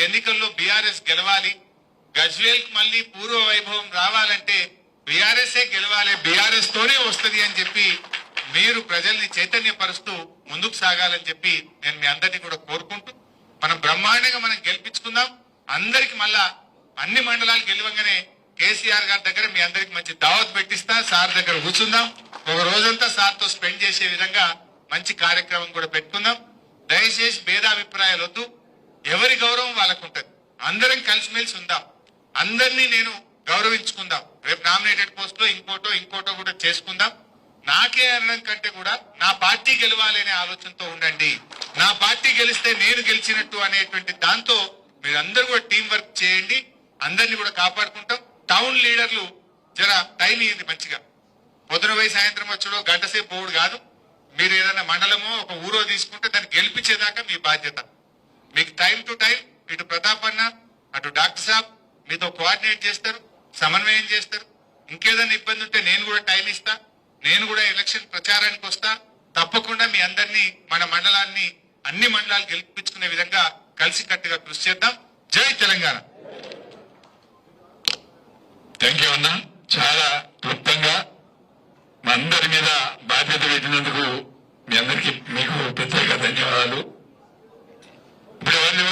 ఎన్నికల్లో బీఆర్ఎస్ గెలవాలి, గజ్వేల్ కు మళ్ళీ పూర్వ వైభవం రావాలంటే బీఆర్ఎస్ఏ గెలవాలి, బీఆర్ఎస్ తోనే వస్తది అని చెప్పి మీరు ప్రజల్ని చైతన్యపరుస్తూ ముందుకు సాగాలని చెప్పి నేను మీ అందరినీ కూడా కోరుకుంటూ మనం బ్రహ్మాండంగా మనం గెలిపించుకుందాం. అందరికి మళ్ళా అన్ని మండలాలు గెలవంగానే కేసీఆర్ గారి దగ్గర మీ అందరికి మంచి దావత్ పెట్టిస్తా, సార్ దగ్గర కూర్చుందాం, ఒక రోజంతా సార్తో స్పెండ్ చేసే విధంగా మంచి కార్యక్రమం కూడా పెట్టుకుందాం. దయచేసి భేదాభిప్రాయాలు వద్దు, ఎవరి గౌరవం వాళ్ళకు ఉంటది, అందరం కలిసిమెలిసి ఉందాం, అందరినీ నేను గౌరవించుకుందాం. రేపు నామినేటెడ్ పోస్ట్ లో ఇంకోటో కూడా చేసుకుందాం. నాకే అనడం కంటే కూడా నా పార్టీ గెలవాలి అనే ఆలోచనతో ఉండండి. నా పార్టీ గెలిస్తే నేను గెలిచినట్టు అనేటువంటి దాంతో మీరందరూ కూడా టీం వర్క్ చేయండి. అందరినీ కూడా కాపాడుకుంటాం. టౌన్ లీడర్లు జర టైం ఇయ్యండి మంచిగా, పొద్దున పోయి సాయంత్రం వచ్చాడో గంట సేపు పోవుడు కాదు. మీరు ఏదైనా మండలమో ఒక ఊరో తీసుకుంటే దాన్ని గెలిపించేదాకా మీ బాధ్యత. మీకు టైం టు టైం ఇటు ప్రతాప్ అన్న అటు డాక్టర్ సాబ్ మీతో కోఆర్డినేట్ చేస్తారు, సమన్వయం చేస్తారు. ఇంకేదైనా ఇబ్బంది ఉంటే నేను కూడా టైం ఇస్తా, నేను కూడా ఎలక్షన్ ప్రచారానికి వస్తా. తప్పకుండా మీ అందరినీ మన మండలాన్ని అన్ని మండలాలు గెలిపించుకునే విధంగా కలిసికట్టుగా కృషి చేద్దాం. జై తెలంగాణ. థ్యాంక్ యూ అన్న, చాలా క్లుప్తంగా మా అందరి మీద బాధ్యత పెట్టినందుకు మీ అందరికీ మీకు ప్రత్యేక ధన్యవాదాలు. ఇప్పుడు ఎవరిని